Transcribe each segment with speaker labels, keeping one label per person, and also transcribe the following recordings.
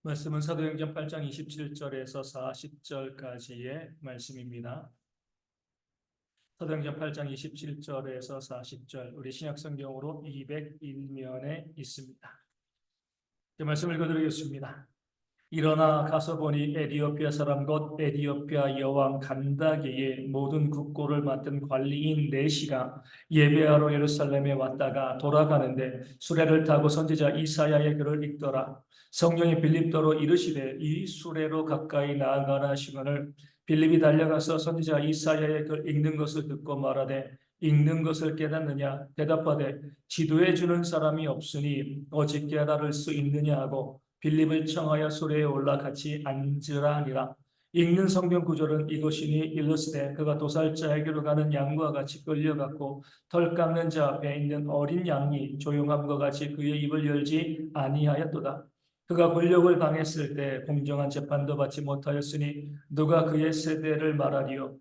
Speaker 1: 말씀은 사도행전 8장 27절에서 40절까지의 말씀입니다. 사도행전 8장 27절에서 40절, 우리 신약성경으로 201면에 있습니다. 이 말씀을 읽어드리겠습니다. 일어나 가서 보니 에디오피아 사람 곧 에디오피아 여왕 간다게의 모든 국고를 맡은 관리인 네시가 예배하러 예루살렘에 왔다가 돌아가는데 수레를 타고 선지자 이사야의 글을 읽더라. 성령이 빌립더로 이르시되 이 수레로 가까이 나아가라 하시거늘 빌립이 달려가서 선지자 이사야의 글 읽는 것을 듣고 말하되 읽는 것을 깨닫느냐 대답하되 지도해 주는 사람이 없으니 오직 깨달을 수 있느냐 하고 빌립을 청하여 수레에 올라 같이 앉으라 하니라. 읽는 성경 구절은 이것이니 일러스되 그가 도살자에게로 가는 양과 같이 끌려갔고 털 깎는 자 앞에 있는 어린 양이 조용함과 같이 그의 입을 열지 아니하였도다. 그가 권력을 당했을 때 공정한 재판도 받지 못하였으니 누가 그의 세대를 말하리요.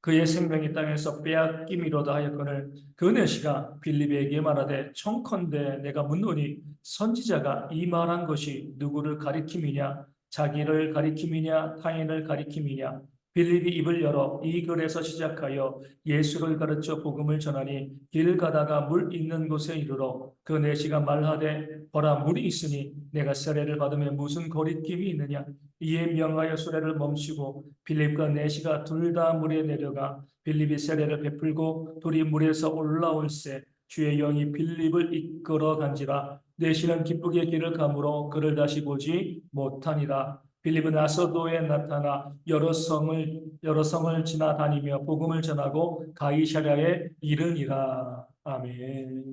Speaker 1: 그의 생명이 땅에서 빼앗김이로다 하였거늘 그 내시가 빌립에게 말하되 청컨대 내가 묻노니 선지자가 이 말한 것이 누구를 가리킴이냐 자기를 가리킴이냐 타인을 가리킴이냐. 빌립이 입을 열어 이 글에서 시작하여 예수를 가르쳐 복음을 전하니 길 가다가 물 있는 곳에 이르러 그 내시가 말하되 보라 물이 있으니 내가 세례를 받으면 무슨 거리낌이 있느냐. 이에 명하여 수레를 멈추고 빌립과 내시가 둘 다 물에 내려가 빌립이 세례를 베풀고 둘이 물에서 올라올새 주의 영이 빌립을 이끌어 간지라. 내시는 기쁘게 길을 가므로 그를 다시 보지 못하니라. 빌립은 아소도에 나타나 여러 성을 지나다니며 복음을 전하고 가이사랴에 이르니라. 아멘.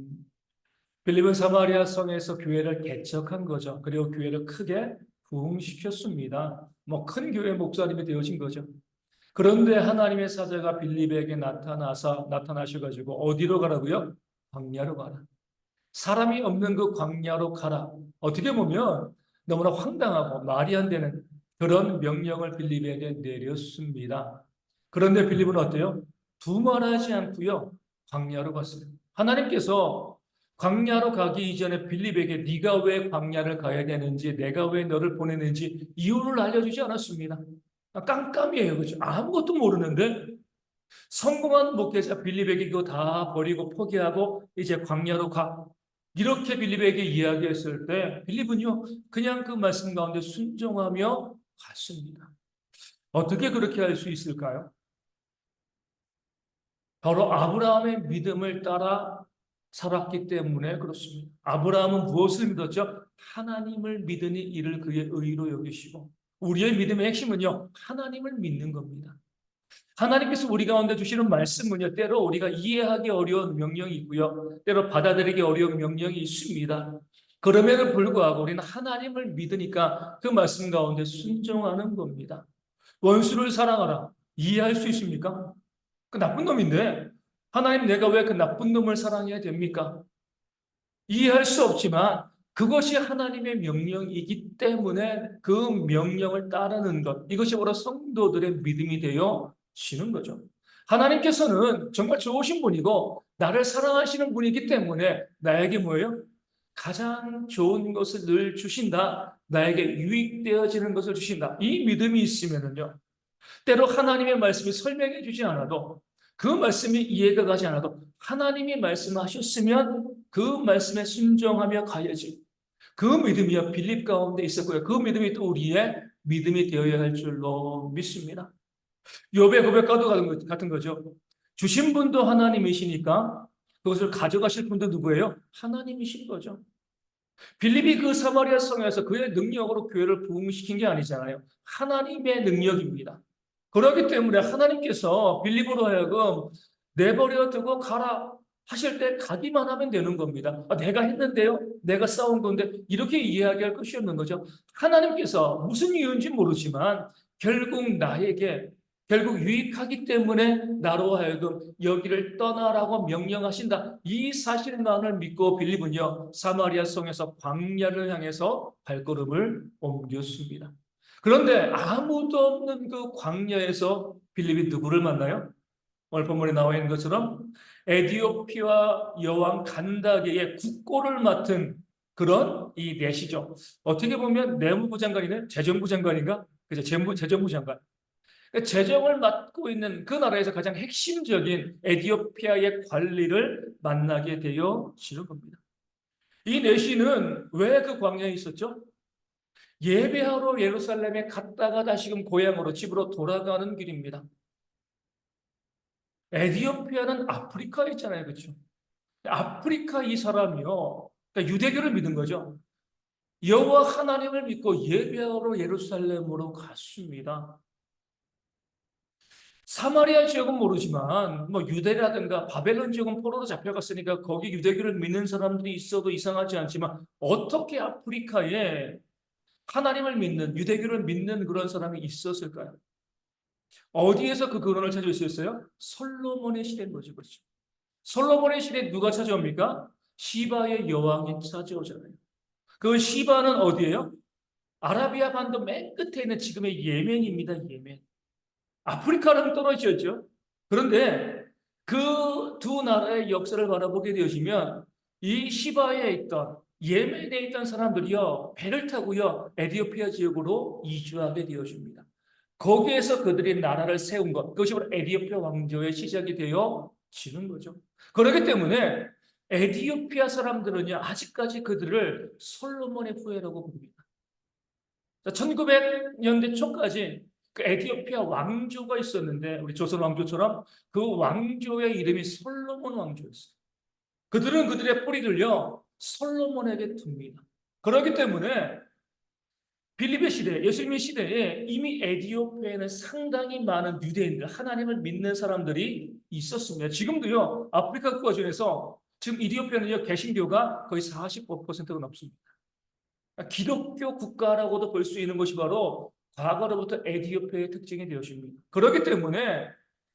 Speaker 1: 빌립은 사마리아 성에서 교회를 개척한 거죠. 그리고 교회를 크게 부흥시켰습니다. 큰 교회 목사님이 되어진 거죠. 그런데 하나님의 사자가 빌립에게 나타나셔가지고 어디로 가라고요? 광야로 가라. 사람이 없는 그 광야로 가라. 어떻게 보면 너무나 황당하고 말이 안 되는 그런 명령을 빌립에게 내렸습니다. 그런데 빌립은 어때요? 두말하지 않고요. 광야로 갔어요. 하나님께서 광야로 가기 이전에 빌립에게 네가 왜 광야를 가야 되는지, 내가 왜 너를 보내는지 이유를 알려주지 않았습니다. 깜깜이에요. 그렇죠? 아무것도 모르는데 성공한 목회자 빌립에게 이거 다 버리고 포기하고 이제 광야로 가. 이렇게 빌립에게 이야기했을 때 빌립은요 그냥 그 말씀 가운데 순종하며 갔습니다. 어떻게 그렇게 할 수 있을까요? 바로 아브라함의 믿음을 따라 살았기 때문에 그렇습니다. 아브라함은 무엇을 믿었죠? 하나님을 믿으니 이를 그의 의로 여기시고, 우리의 믿음의 핵심은요 하나님을 믿는 겁니다. 하나님께서 우리 가운데 주시는 말씀은요 때로 우리가 이해하기 어려운 명령이 있고요 때로 받아들이기 어려운 명령이 있습니다. 그럼에도 불구하고 우리는 하나님을 믿으니까 그 말씀 가운데 순종하는 겁니다. 원수를 사랑하라, 이해할 수 있습니까? 그 나쁜 놈인데 하나님 내가 왜 그 나쁜 놈을 사랑해야 됩니까? 이해할 수 없지만 그것이 하나님의 명령이기 때문에 그 명령을 따르는 것, 이것이 바로 성도들의 믿음이 되어지는 거죠. 하나님께서는 정말 좋으신 분이고 나를 사랑하시는 분이기 때문에 나에게 뭐예요? 가장 좋은 것을 늘 주신다. 나에게 유익되어지는 것을 주신다. 이 믿음이 있으면요 때로 하나님의 말씀이 설명해 주지 않아도, 그 말씀이 이해가 가지 않아도 하나님이 말씀하셨으면 그 말씀에 순종하며 가야지. 그 믿음이요 빌립 가운데 있었고요. 그 믿음이 또 우리의 믿음이 되어야 할 줄로 믿습니다. 욥의 고백과도 같은 거죠. 주신 분도 하나님이시니까 그것을 가져가실 분도 누구예요? 하나님이신 거죠. 빌립이 그 사마리아 성에서 그의 능력으로 교회를 부흥시킨 게 아니잖아요. 하나님의 능력입니다. 그렇기 때문에 하나님께서 빌립으로 하여금 내버려 두고 가라 하실 때 가기만 하면 되는 겁니다. 내가 했는데요, 내가 싸운 건데, 이렇게 이야기할 것이 없는 거죠. 하나님께서 무슨 이유인지 모르지만 결국 유익하기 때문에 나로 하여금 여기를 떠나라고 명령하신다. 이 사실만을 믿고 빌립은요 사마리아 성에서 광야를 향해서 발걸음을 옮겼습니다. 그런데 아무도 없는 그 광야에서 빌립이 누구를 만나요? 오늘 본문에 나와 있는 것처럼 에디오피아 여왕 간다게의 국고를 맡은 그런 이 넷이죠. 어떻게 보면 내무부 장관이네, 재정부 장관인가? 그죠? 재정부 장관. 그러니까 재정을 맡고 있는 그 나라에서 가장 핵심적인 에디오피아의 관리를 만나게 되어지는 겁니다. 이 내시는 왜 그 광야에 있었죠? 예배하러 예루살렘에 갔다가 다시금 고향으로 집으로 돌아가는 길입니다. 에디오피아는 아프리카에 있잖아요, 그렇죠? 아프리카 이 사람이요, 그러니까 유대교를 믿는 거죠. 여호와 하나님을 믿고 예배하러 예루살렘으로 갔습니다. 사마리아 지역은 모르지만 뭐 유대라든가 바벨론 지역은 포로로 잡혀갔으니까 거기 유대교를 믿는 사람들이 있어도 이상하지 않지만 어떻게 아프리카에 하나님을 믿는 유대교를 믿는 그런 사람이 있었을까요? 어디에서 그 근원을 찾을 수 있어요? 솔로몬의 시대인 거죠, 그렇죠? 솔로몬의 시대에 누가 찾아옵니까? 시바의 여왕이 찾아오잖아요. 그 시바는 어디예요? 아라비아 반도 맨 끝에 있는 지금의 예멘입니다, 예멘. 아프리카랑 떨어졌죠. 그런데 그 두 나라의 역사를 바라보게 되어지면 이 시바에 있던 예멘에 있던 사람들이요 배를 타고요 에디오피아 지역으로 이주하게 되어집니다. 거기에서 그들이 나라를 세운 것 그것이 바로 에디오피아 왕조의 시작이 되어지는 거죠. 그렇기 때문에 에디오피아 사람들은요 아직까지 그들을 솔로몬의 후예라고 부릅니다. 1900년대 초까지 그 에티오피아 왕조가 있었는데 우리 조선 왕조처럼 그 왕조의 이름이 솔로몬 왕조였어요. 그들은 그들의 뿌리를요 솔로몬에게 둡니다. 그렇기 때문에 빌립의 시대, 예수님의 시대에 이미 에티오피아에는 상당히 많은 유대인들, 하나님을 믿는 사람들이 있었습니다. 지금도요 아프리카 국가 중에서 지금 이디오피아는요 개신교가 거의 45%가 넘습니다. 기독교 국가라고도 볼 수 있는 것이 바로 과거로부터 에디오피아의 특징이 되었습니다. 그렇기 때문에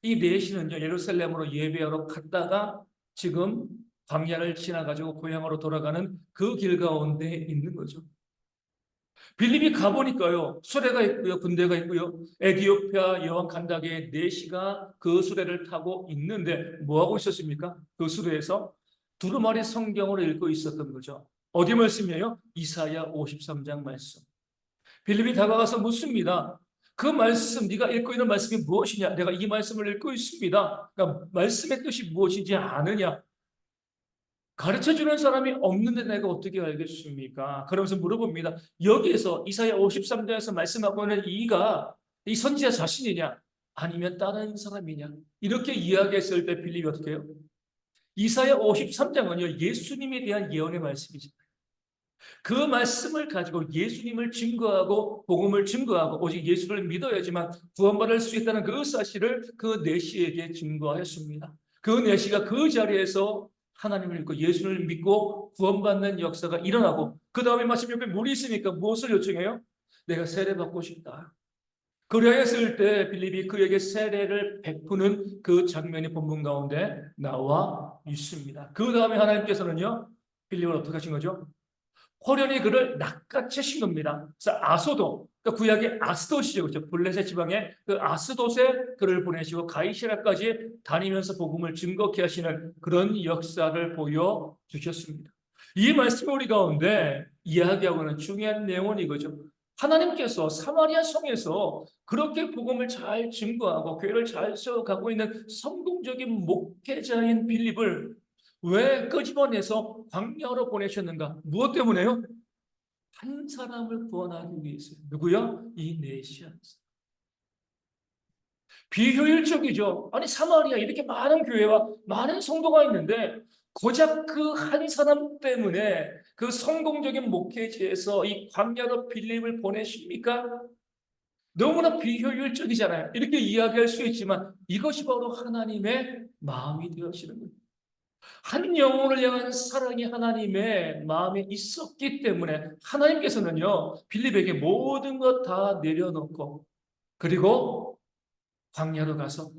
Speaker 1: 이 내시는요 예루살렘으로 예배하러 갔다가 지금 광야를 지나가지고 고향으로 돌아가는 그 길 가운데 있는 거죠. 빌립이 가보니까요 수레가 있고요 군대가 있고요 에디오피아 여왕 간다게의 내시가 그 수레를 타고 있는데 뭐 하고 있었습니까? 그 수레에서 두루마리 성경을 읽고 있었던 거죠. 어디 말씀이에요? 이사야 53장 말씀. 빌립이 다가가서 묻습니다. 그 말씀, 네가 읽고 있는 말씀이 무엇이냐? 내가 이 말씀을 읽고 있습니다. 그러니까 말씀의 뜻이 무엇인지 아느냐? 가르쳐주는 사람이 없는데 내가 어떻게 알겠습니까? 그러면서 물어봅니다. 여기에서 이사야 53장에서 말씀하고 있는 이가 이 선지자 자신이냐? 아니면 다른 사람이냐? 이렇게 이야기했을 때 빌립이 어떻게 해요? 이사야 53장은요 예수님에 대한 예언의 말씀이죠. 그 말씀을 가지고 예수님을 증거하고 복음을 증거하고 오직 예수를 믿어야지만 구원받을 수 있다는 그 사실을 그 내시에게 증거하였습니다. 그 내시가 그 자리에서 하나님을 믿고 예수를 믿고 구원받는 역사가 일어나고 그 다음에 마침 옆에 물이 있으니까 무엇을 요청해요? 내가 세례받고 싶다. 그리하였을 때 빌립이 그에게 세례를 베푸는 그 장면이 본문 가운데 나와 있습니다. 그 다음에 하나님께서는요 빌립을 어떻게 하신 거죠? 호련히 그를 낚아채신 겁니다. 그래서 아소도, 그러니까 구약의 아스돗이죠. 그렇죠? 블레셋 지방의 그 아스돗에 그를 보내시고 가이시라까지 다니면서 복음을 증거케 하시는 그런 역사를 보여주셨습니다. 이 말씀 우리 가운데 이야기하고는 중요한 내용은 이거죠. 하나님께서 사마리아 성에서 그렇게 복음을 잘 증거하고 교회를 잘 세워가고 있는 성공적인 목회자인 빌립을 왜 끄집어내서 광야로 보내셨는가? 무엇 때문에요? 한 사람을 구원하기 위해서. 누구요? 이 메시아였어요. 비효율적이죠. 아니 사마리아 이렇게 많은 교회와 많은 성도가 있는데 고작 그 한 사람 때문에 그 성공적인 목회지에서 이 광야로 빌립을 보내십니까? 너무나 비효율적이잖아요. 이렇게 이야기할 수 있지만 이것이 바로 하나님의 마음이 되어지는 거예요. 한 영혼을 향한 사랑이 하나님의 마음에 있었기 때문에 하나님께서는요 빌립에게 모든 것 다 내려놓고 그리고 광야로 가서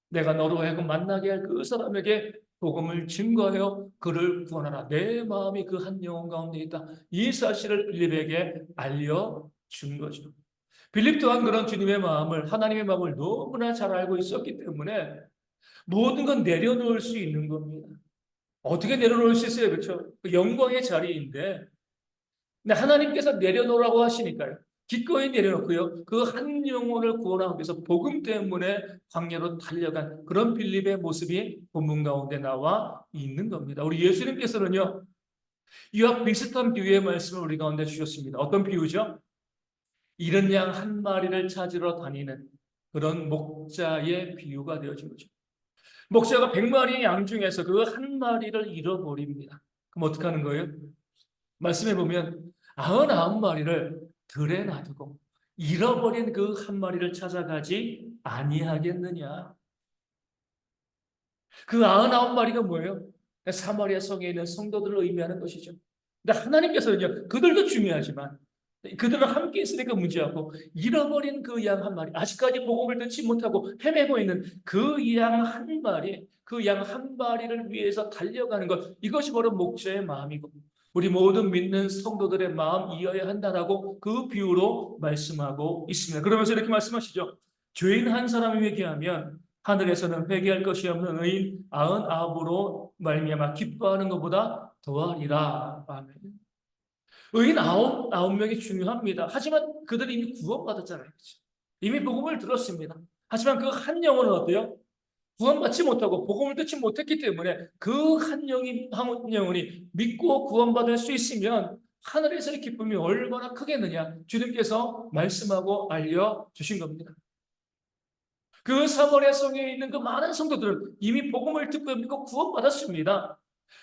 Speaker 1: 내가 너로 하여금 만나게 할 그 사람에게 복음을 증거하여 그를 구원하라. 내 마음이 그 한 영혼 가운데 있다. 이 사실을 빌립에게 알려준 거죠. 빌립 또한 그런 주님의 마음을 하나님의 마음을 너무나 잘 알고 있었기 때문에 모든 건 내려놓을 수 있는 겁니다. 어떻게 내려놓을 수 있어요? 그렇죠? 그 영광의 자리인데 근데 하나님께서 내려놓으라고 하시니까요. 기꺼이 내려놓고요. 그 한 영혼을 구원하기 위해서 복음 때문에 광야로 달려간 그런 빌립의 모습이 본문 가운데 나와 있는 겁니다. 우리 예수님께서는요. 이와 비슷한 비유의 말씀을 우리 가운데 주셨습니다. 어떤 비유죠? 이른 양 한 마리를 찾으러 다니는 그런 목자의 비유가 되어진 거죠. 목자가 100마리의 양 중에서 그 한 마리를 잃어버립니다. 그럼 어떻게 하는 거예요? 말씀해 보면 99마리를 들에 놔두고 잃어버린 그 한 마리를 찾아가지 아니하겠느냐. 그 99마리가 뭐예요? 사마리아 성에 있는 성도들을 의미하는 것이죠. 근데 하나님께서는요, 그들도 중요하지만 그들은 함께 있으니까 문제하고 잃어버린 그 양 한 마리, 아직까지 복음을 듣지 못하고 헤매고 있는 그 양 한 마리, 그 양 한 마리를 위해서 달려가는 것, 이것이 바로 목자의 마음이고 우리 모든 믿는 성도들의 마음이어야 한다라고 그 비유로 말씀하고 있습니다. 그러면서 이렇게 말씀하시죠. 죄인 한 사람이 회개하면 하늘에서는 회개할 것이 없는 의인 99으로 말미암아 기뻐하는 것보다 더하리라. 아멘. 의인 아홉 명이 중요합니다. 하지만 그들이 이미 구원받았잖아요. 이미 복음을 들었습니다. 하지만 그 한 영혼은 어때요? 구원받지 못하고 복음을 듣지 못했기 때문에 그 한 영혼이 믿고 구원받을 수 있으면 하늘에서의 기쁨이 얼마나 크겠느냐 주님께서 말씀하고 알려주신 겁니다. 그 사마리아 성에 있는 그 많은 성도들은 이미 복음을 듣고 믿고 구원받았습니다.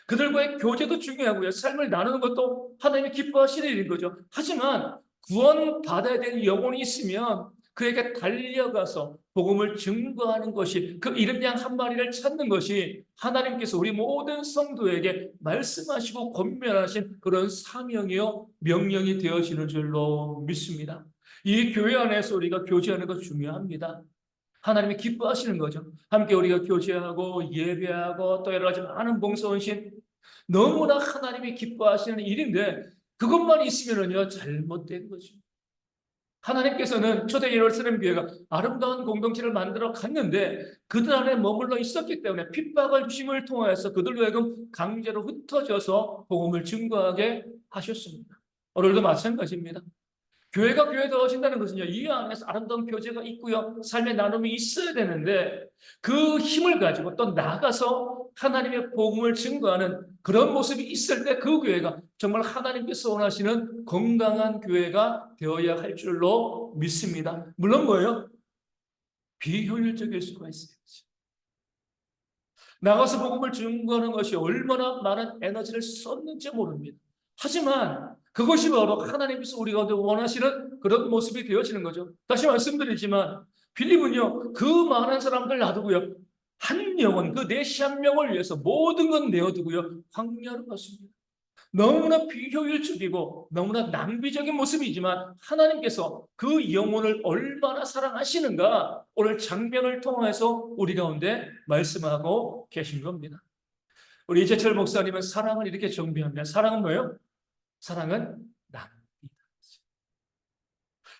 Speaker 1: 그들과의 교제도 중요하고요. 삶을 나누는 것도 하나님이 기뻐하시는 일인 거죠. 하지만 구원받아야 되는 영혼이 있으면 그에게 달려가서 복음을 증거하는 것이 그 이른 양 한 마리를 찾는 것이 하나님께서 우리 모든 성도에게 말씀하시고 권면하신 그런 사명이요 명령이 되어지는 줄로 믿습니다. 이 교회 안에서 우리가 교제하는 것 중요합니다. 하나님이 기뻐하시는 거죠. 함께 우리가 교제하고 예배하고 또 여러 가지 많은 봉사원신 너무나 하나님이 기뻐하시는 일인데 그것만 있으면요 잘못된 거죠. 하나님께서는 초대 예루살렘 교회가 아름다운 공동체를 만들어 갔는데 그들 안에 머물러 있었기 때문에 핍박을 주심을 통하여서 그들로 하여금 강제로 흩어져서 복음을 증거하게 하셨습니다. 오늘도 마찬가지입니다. 교회가 되어진다는 것은요, 이 안에서 아름다운 교제가 있고요, 삶의 나눔이 있어야 되는데, 그 힘을 가지고 또 나가서 하나님의 복음을 증거하는 그런 모습이 있을 때 그 교회가 정말 하나님께서 원하시는 건강한 교회가 되어야 할 줄로 믿습니다. 물론 뭐예요? 비효율적일 수가 있어요. 나가서 복음을 증거하는 것이 얼마나 많은 에너지를 썼는지 모릅니다. 하지만 그것이 바로 하나님께서 우리 가운데 원하시는 그런 모습이 되어지는 거죠. 다시 말씀드리지만 빌립은요 그 많은 사람들 놔두고요 한 영혼 그 내시 한 명을 위해서 모든 건 내어두고요 광야로 갔습니다. 너무나 비효율적이고 너무나 낭비적인 모습이지만 하나님께서 그 영혼을 얼마나 사랑하시는가 오늘 장면을 통해서 우리 가운데 말씀하고 계신 겁니다. 우리 이재철 목사님은 사랑을 이렇게 정비합니다. 사랑은 뭐예요? 사랑은 낭비다.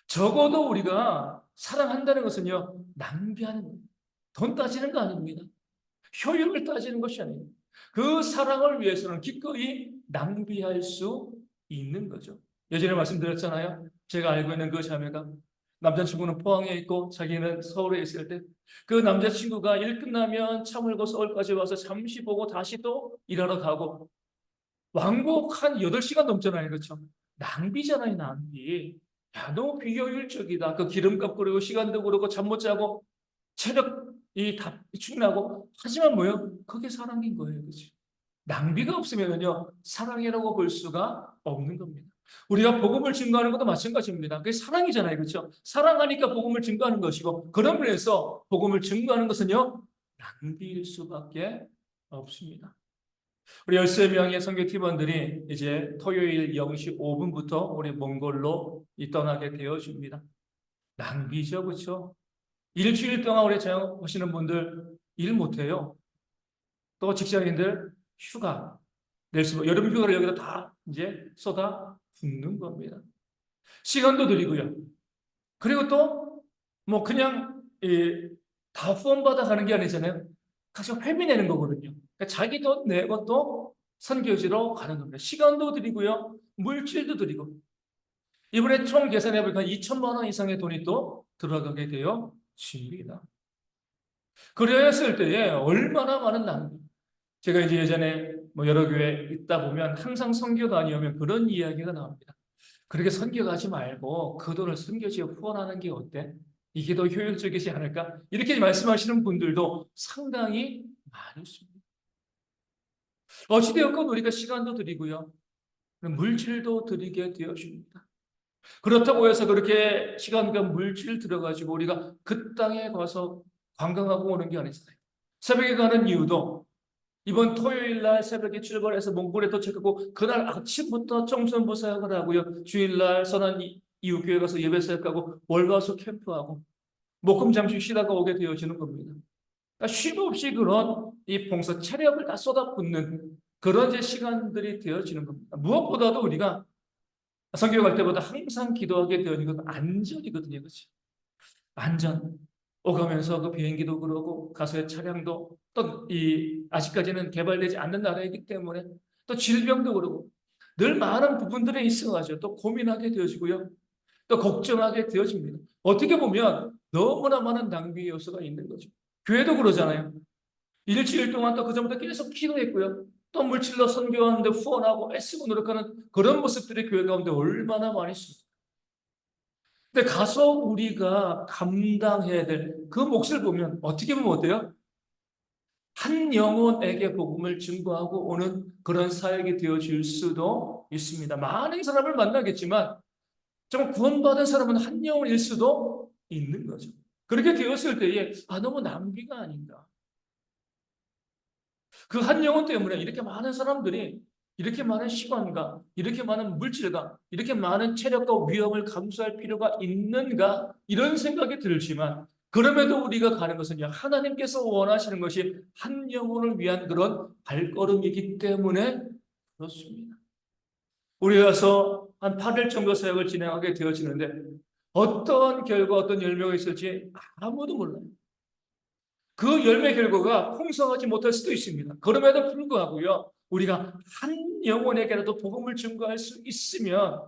Speaker 1: 적어도 우리가 사랑한다는 것은요 낭비하는 겁니다. 돈 따지는 거 아닙니다. 효율을 따지는 것이 아닙니다. 그 사랑을 위해서는 기꺼이 낭비할 수 있는 거죠. 예전에 말씀드렸잖아요. 제가 알고 있는 그 자매가 남자친구는 포항에 있고 자기는 서울에 있을 때 그 남자친구가 일 끝나면 차 몰고 서울까지 와서 잠시 보고 다시 또 일하러 가고 왕복 한 8시간 넘잖아요. 그렇죠? 낭비잖아요. 낭비. 야, 너무 비효율적이다. 그 기름값 그러고 시간도 그러고 잠 못 자고 체력이 다 축나고 하지만 뭐예요? 그게 사랑인 거예요. 그렇죠? 낭비가 없으면요 사랑이라고 볼 수가 없는 겁니다. 우리가 복음을 증거하는 것도 마찬가지입니다. 그게 사랑이잖아요. 그렇죠? 사랑하니까 복음을 증거하는 것이고 그런 면에서 복음을 증거하는 것은요 낭비일 수밖에 없습니다. 우리 13명의 선교 팀원들이 이제 토요일 0시 5분부터 우리 몽골로 떠나게 되어집니다. 낭비죠. 그렇죠? 일주일 동안 우리 자영 오시는 분들 일 못해요. 또 직장인들 휴가 낼 수, 여름 휴가를 여기다 다 이제 쏟아 붓는 겁니다. 시간도 드리고요. 그리고 또 뭐 그냥 다 후원받아 가는 게 아니잖아요. 가서 회비 내는 거거든요. 그러니까 자기 돈 내고 또 선교지로 가는 겁니다. 시간도 드리고요. 물질도 드리고 이번에 총 계산해 보니까 2천만 원 이상의 돈이 또 들어가게 되어집니다. 그랬을 때에 얼마나 많은 낭비. 제가 이제 예전에 뭐 여러 교회 있다 보면 항상 선교 다니면 그런 이야기가 나옵니다. 그렇게 선교 가지 말고 그 돈을 선교지에 후원하는 게 어때? 이게 더 효율적이지 않을까? 이렇게 말씀하시는 분들도 상당히 많이 있습니다. 어찌되었건 우리가 시간도 드리고요. 물질도 드리게 되어줍니다. 그렇다고 해서 그렇게 시간과 물질 들어가지고 우리가 그 땅에 가서 관광하고 오는 게 아니잖아요. 새벽에 가는 이유도 이번 토요일 날 새벽에 출발해서 몽골에 도착하고 그날 아침부터 청소년부 사역을 하고요. 주일날 선한 이웃교회 가서 예배 사역하고 월화수 캠프하고 목금 잠시 쉬다가 오게 되어지는 겁니다. 그러니까 쉼 없이 그런 이 봉사 체력을 다 쏟아붓는 그런 이제 시간들이 되어지는 겁니다. 무엇보다도 우리가 성경 갈 때보다 항상 기도하게 되어지는 건 안전이거든요. 그렇지? 안전. 오가면서 그 비행기도 그러고 가서의 차량도 또 이 아직까지는 개발되지 않는 나라이기 때문에 또 질병도 그러고 늘 많은 부분들에 있어가지고 또 고민하게 되어지고요. 또 걱정하게 되어집니다. 어떻게 보면 너무나 많은 낭비 요소가 있는 거죠. 교회도 그러잖아요. 일주일 동안 또 그전부터 계속 기도했고요. 또 물질로 선교하는데 후원하고 애쓰고 노력하는 그런 모습들이 교회 가운데 얼마나 많이 있습니다. 근데 가서 우리가 감당해야 될 그 몫을 보면 어떻게 보면 어때요? 한 영혼에게 복음을 증거하고 오는 그런 사역이 되어질 수도 있습니다. 많은 사람을 만나겠지만 좀 구원받은 사람은 한 영혼일 수도 있는 거죠. 그렇게 되었을 때에 너무 낭비가 아닌가. 그 한 영혼 때문에 이렇게 많은 사람들이 이렇게 많은 시간과 이렇게 많은 물질과 이렇게 많은 체력과 위험을 감수할 필요가 있는가 이런 생각이 들지만 그럼에도 우리가 가는 것은 하나님께서 원하시는 것이 한 영혼을 위한 그런 발걸음이기 때문에 그렇습니다. 우리 가서 한 8일 정도 사역을 진행하게 되어지는데 어떤 결과 어떤 열매가 있을지 아무도 몰라요. 그 열매 결과가 풍성하지 못할 수도 있습니다. 그럼에도 불구하고요, 우리가 한 영혼에게라도 복음을 증거할 수 있으면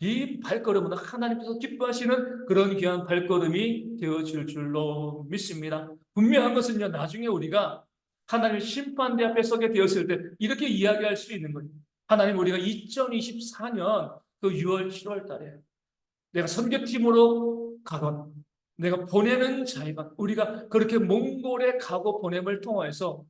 Speaker 1: 이 발걸음은 하나님께서 기뻐하시는 그런 귀한 발걸음이 되어질 줄로 믿습니다. 분명한 것은요, 나중에 우리가 하나님 심판대 앞에 서게 되었을 때 이렇게 이야기할 수 있는 거예요. 하나님, 우리가 2024년 그 6월, 7월 달에 내가 선교팀으로 가건 내가 보내는 자이건 우리가 그렇게 몽골에 가고 보냄을 통해서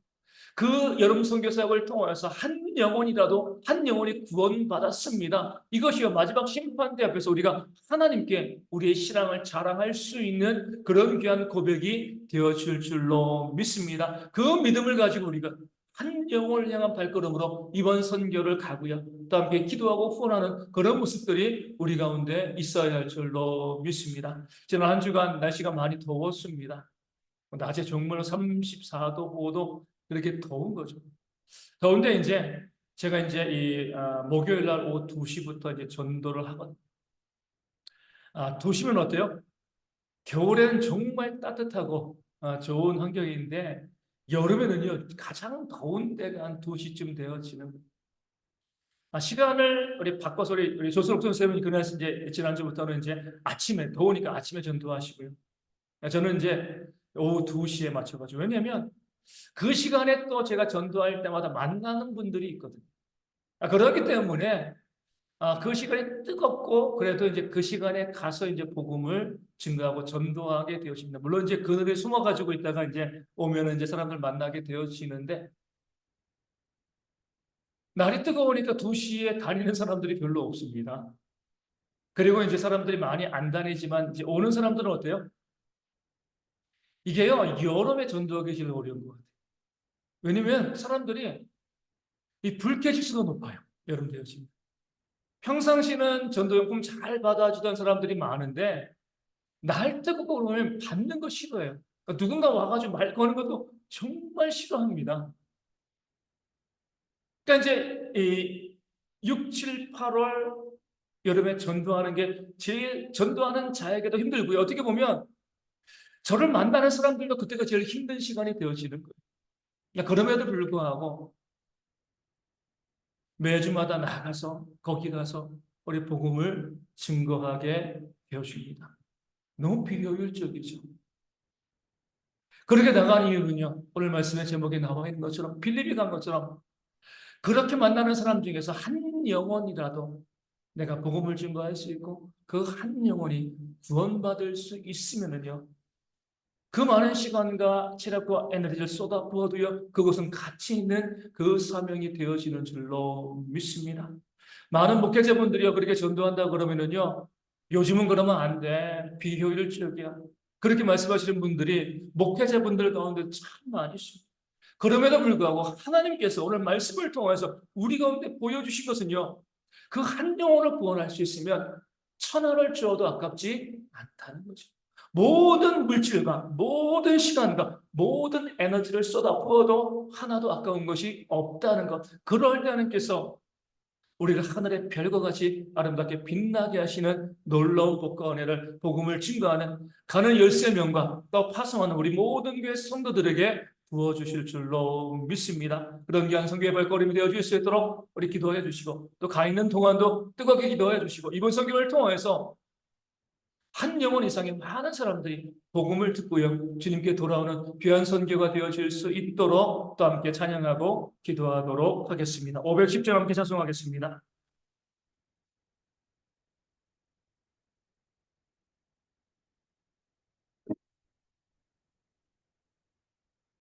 Speaker 1: 그 여름 선교 사역을 통해서 한 영혼이라도 한 영혼이 구원받았습니다. 이것이요 마지막 심판대 앞에서 우리가 하나님께 우리의 신앙을 자랑할 수 있는 그런 귀한 고백이 되어질 줄로 믿습니다. 그 믿음을 가지고 우리가 한 영혼을 향한 발걸음으로 이번 선교를 가고요. 또 함께 기도하고 후원하는 그런 모습들이 우리 가운데 있어야 할 줄로 믿습니다. 지난 한 주간 날씨가 많이 더웠습니다. 낮에 정말 34도, 5도 그렇게 더운 거죠. 더운데 이제 제가 이제 목요일 날 오후 2시부터 이제 전도를 하거든요. 2시면 어때요? 겨울에는 정말 따뜻하고 좋은 환경인데 여름에는요 가장 더운 때가 한 2시쯤 되어지는 거예요. 시간을 우리 바꿔서 우리 조선옥 선생님이 그날 이제 지난주부터는 이제 아침에 더우니까 아침에 전도하시고요. 저는 이제 오후 2시에 맞춰가지고 왜냐하면 그 시간에 또 제가 전도할 때마다 만나는 분들이 있거든요. 그렇기 때문에 그 시간이 뜨겁고 그래도 이제 그 시간에 가서 이제 복음을 증거하고 전도하게 되어집니다. 물론 이제 그늘에 숨어가지고 있다가 이제 오면은 이제 사람들 만나게 되어지는데 날이 뜨거우니까 2시에 다니는 사람들이 별로 없습니다. 그리고 이제 사람들이 많이 안 다니지만 이제 오는 사람들은 어때요? 이게요 여름에 전도하기 제일 어려운 것 같아요. 왜냐면 사람들이 이 불쾌지수가 높아요. 여름 되어지면. 평상시는 전도용품 잘 받아주던 사람들이 많은데 날 뜨겁고 그러면 받는 거 싫어해요. 그러니까 누군가 와가지고 말 거는 것도 정말 싫어합니다. 그러니까 이제 이 6, 7, 8월 여름에 전도하는 게 제일 전도하는 자에게도 힘들고요. 어떻게 보면 저를 만나는 사람들도 그때가 제일 힘든 시간이 되어지는 거예요. 그러니까 그럼에도 불구하고 매주마다 나가서 거기 가서 우리 복음을 증거하게 되어줍니다. 너무 비효율적이죠. 그렇게 나간 이유는요, 오늘 말씀의 제목에 나와 있는 것처럼 빌립이 간 것처럼 그렇게 만나는 사람 중에서 한 영혼이라도 내가 복음을 증거할 수 있고 그 한 영혼이 구원받을 수 있으면은요, 그 많은 시간과 체력과 에너지를 쏟아부어도요, 그것은 가치 있는 그 사명이 되어지는 줄로 믿습니다. 많은 목회자분들이요, 그렇게 전도한다 그러면은요, 요즘은 그러면 안 돼. 비효율적이야. 그렇게 말씀하시는 분들이 목회자분들 가운데 참 많이 있습니다. 그럼에도 불구하고 하나님께서 오늘 말씀을 통해서 우리 가운데 보여주신 것은요, 그 한 영혼을 구원할 수 있으면 천하를 주어도 아깝지 않다는 거죠. 모든 물질과 모든 시간과 모든 에너지를 쏟아부어도 하나도 아까운 것이 없다는 것. 그럴 때 하나님께서 우리를 하늘의 별과 같이 아름답게 빛나게 하시는 놀라운 복과 은혜를 복음을 증거하는 가는 13명과 또 파송하는 우리 모든 교회 성도들에게 부어주실 줄로 믿습니다. 그런 귀한 성교의 발걸음이 되어줄 수 있도록 우리 기도해 주시고 또 가 있는 동안도 뜨겁게 기도해 주시고 이번 성교를 통해서 한 영혼 이상의 많은 사람들이 복음을 듣고요, 주님께 돌아오는 귀한 선교가 되어질 수 있도록 또 함께 찬양하고 기도하도록 하겠습니다. 510절 함께 찬송하겠습니다.